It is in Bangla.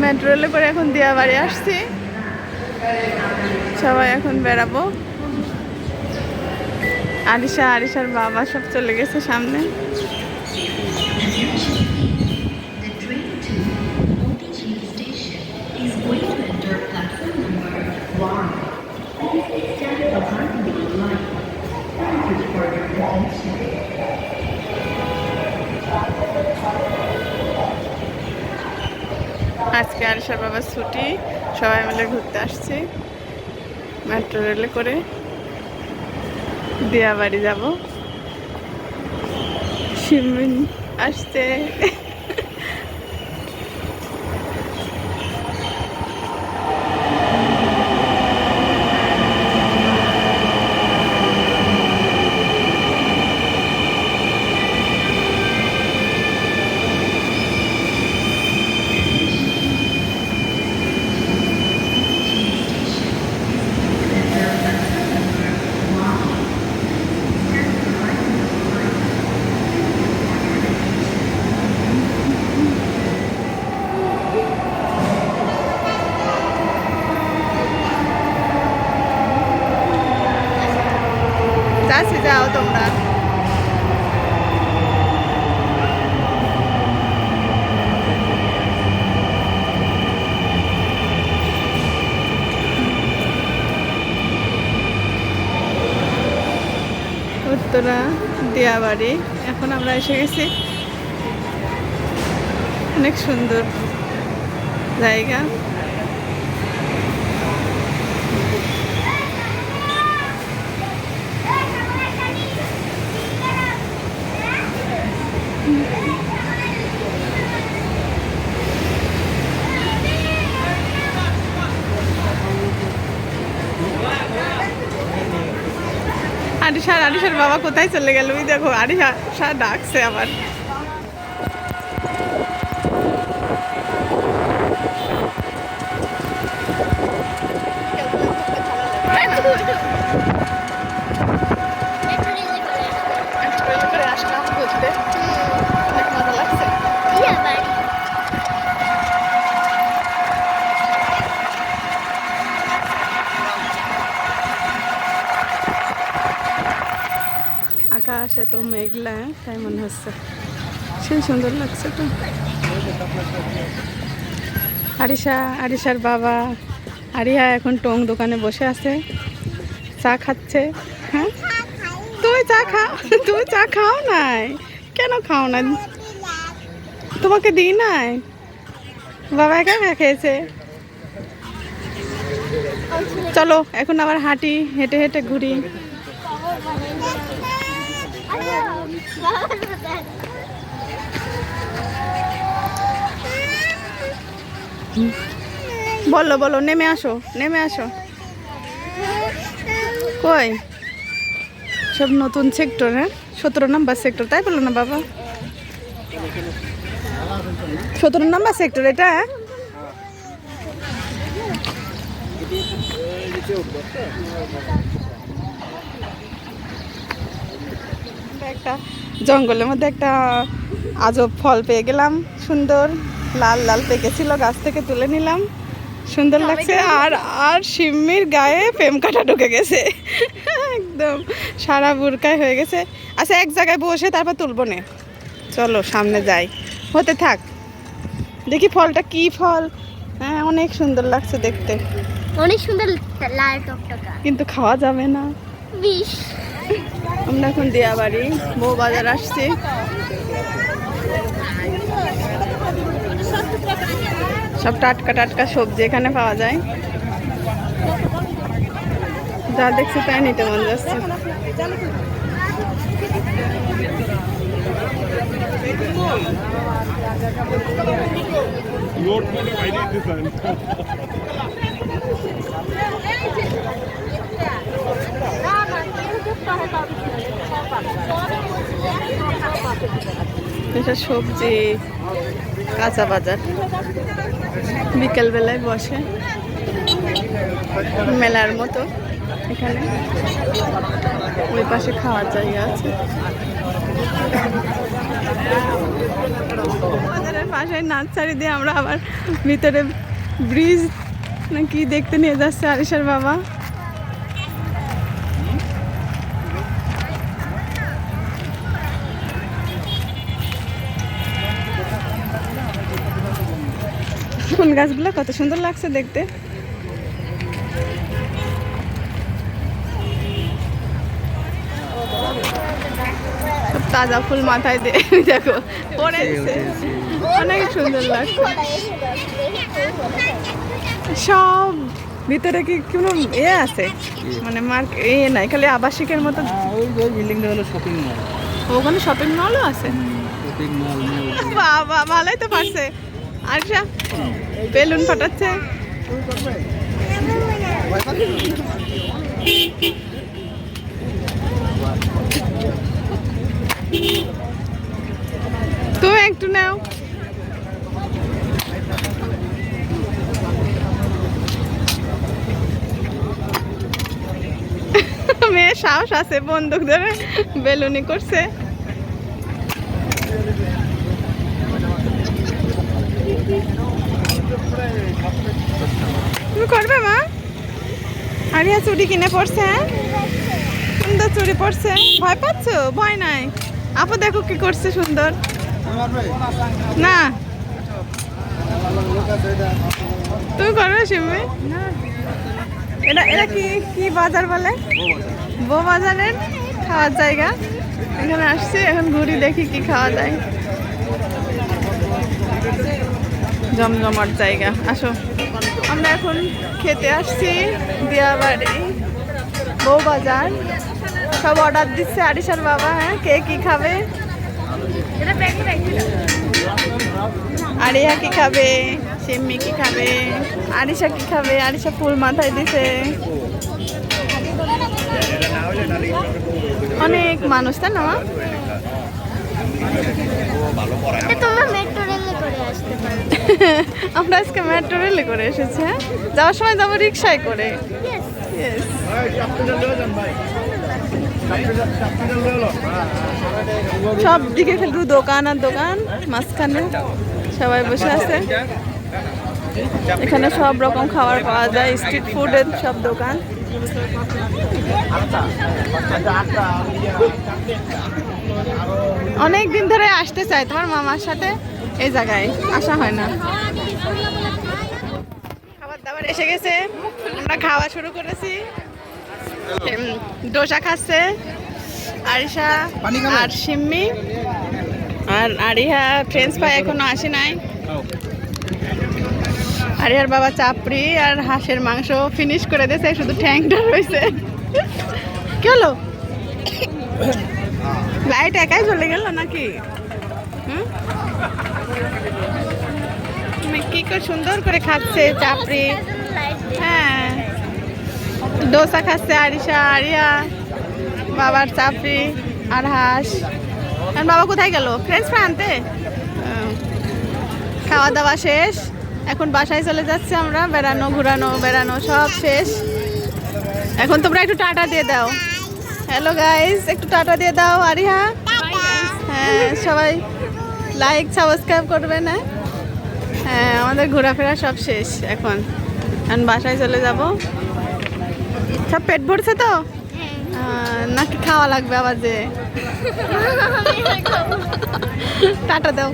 মেট্রো রেলে করে এখন দিয়াবাড়ি আসছি, সবাই এখন বেড়াবো। আরিশার বাবা সব চলে গেছে সামনে। আজকে আরিশার বাবার ছুটি, সবাই মিলে ঘুরতে আসছি মেট্রো রেলে করে। দিয়াবাড়ি যাব, শিমমিন আসছে। যাচ্ছি, যাও তোমরা। উত্তরা দিয়াবাড়ি, এখন আমরা এসে গেছি। অনেক সুন্দর জায়গা। আরিশার বাবা কোথায় চলে গেল? ওই দেখো আরিশা ডাকছে আবার। আসলাম ঘুরতে, অনেক মজা লাগছে। আকাশ এত মেঘলা, তাই মনে হচ্ছে সেই সুন্দর লাগছে। তো আরিশার বাবা আরিহা এখন টং দোকানে বসে আছে, চা খাচ্ছে। হ্যাঁ, তুমি চা খাও নাই? কেন খাও না? তোমাকে দিই নাই? বাবা একা একা খেয়েছে। চলো এখন আবার হেঁটে হেঁটে ঘুরি। বলো নেমে আসো। কই সব নতুন সেক্টর? হ্যাঁ, 17 নম্বর সেক্টর, তাই বলো না বাবা? 17 নম্বর সেক্টর এটা। একটা জঙ্গলের মধ্যে একটা আজব ফল পেয়ে গেলাম, সুন্দর লাল লাল পেকেছিল, গাছ থেকে তুলে নিলাম, সুন্দর লাগছে। আর শিম্মির গায়ে প্রেম কাঁটা ঢুকে গেছে, একদম সারা বুরকায় হয়ে গেছে। আচ্ছা, এক জায়গায় বসে তারপর তুলবো না, চলো সামনে যাই, হতে থাক। দেখি ফলটা কি ফল। হ্যাঁ, অনেক সুন্দর লাগছে দেখতে, অনেক সুন্দর লাল টকটকা, কিন্তু খাওয়া যাবে না, বিষ। আমরা এখন দিয়াবাড়ি বউ বাজার আসছি। সব টাটকা সবজি এখানে পাওয়া যায়, যা দেখছি তাই নিতে মন যাচ্ছে। এটা সবজি কাঁচা বাজার, বিকেল বেলায় বসে মেলার মতো। এখানে ওই পাশে খাওয়ার জায়গা আছে। বাজারের পাশে নার্সারি দিয়ে আমরা আবার ভিতরে ব্রিজ নাকি দেখতে নিয়ে যাচ্ছে আরিশার বাবা। ফুল গাছগুলো কত সুন্দর লাগছে দেখতে। সব তাজা ফুল মাথায় দিয়ে দেখো পড়েছে, অনেক সুন্দর লাগছে। সব ভিতরে কি কোনো আছে মানে নাই, খালি আবাসিকের মতো। ওই যে বিল্ডিংটা হলো শপিং মল। ওখানে শপিং মলও আছে। শপিং মল বাবা ভালোই তো পারছে। আচ্ছা বেলুন ফাটাচ্ছে। তুমি একটু নাও। মেয়ে সাহস আছে, বন্দুক ধরে বেলুনি করছে। তুমি করবে মা? আরিয়া চুড়ি কিনে পড়ছে, হ্যাঁ সুন্দর চুড়ি পড়ছে। ভয় পাচ্ছ? ভয় নাই, আপু দেখো কি করছে সুন্দর। না তুমি করবে সিমি? এটা এটা কি কি বাজার বলে? বো বাজারের খাওয়ার জায়গা। এখানে আসছি, এখন ঘুরি দেখি কি খাওয়া যায়। জমজমাট জায়গা। আসো, আমরা এখন খেতে আসছি দিয়াবাড়ি বউ বাজার। সব অর্ডার দিচ্ছে আরিশার বাবা। হ্যাঁ, কে কি খাবে? আরিয়া কি খাবে, সিম্মি কি খাবে, আরিশা কি খাবে? আরিশা ফুল মাথায় দিছে। অনেক মানুষ, তাই না? তোমরা মেট্রো রেলে করে আসতে পারো। আমরা আজকে মেট্রো রেলে করে এসেছি। হ্যাঁ, যাওয়ার সময় যাবো রিক্সায় করে। Yes. সব দিকে শুধু দোকান আর দোকান, মাঝখানে সবাই বসে আছে। এখানে সব রকম খাবার পাওয়া যায়, স্ট্রিট ফুডের সব দোকান। অনেক দিন ধরে আসতে চাই তোমার মামার সাথে, এই জায়গায় আসা হয় না। খাবার দাবার এসে গেছে, আমরা খাওয়া শুরু করেছি। ডোসা খাচ্ছে আরিশা আর সিম্মি, আর আরিহা ফ্রেঞ্চ ফ্রাই এখনো আসে নাই। আরিহার বাবা চাপড়ি আর হাঁসের মাংস ফিনিশ করে দিয়েছে, শুধু ঠ্যাংটা রয়েছে। কি হলো? লাইট একাই জ্বলে গেল নাকি? কি করে সুন্দর করে খাচ্ছে চাপড়ি। হ্যাঁ, ডোসা খাচ্ছে আরিশা, আরিয়া, বাবার চাপড়ি আর হাঁস। আর বাবা কোথায় গেল? ফ্রেঞ্চ ফ্রাই আনতে। খাওয়া দাওয়া শেষ, এখন বাসায় চলে যাচ্ছে আমরা। বেড়ানো বেড়ানো সব শেষ। এখন তোমরা একটু টাটা দিয়ে দাও। হ্যালো গাইস, একটু টাটা দিয়ে দাও আরিহা। হ্যাঁ, সবাই লাইক সাবস্ক্রাইব করবেন। হ্যাঁ, আমাদের ঘোরাফেরা সব শেষ। এখন বাসায় চলে যাব। সব পেট ভরছে তো নাকি খাওয়া লাগবে আবার? যে টাটা দাও।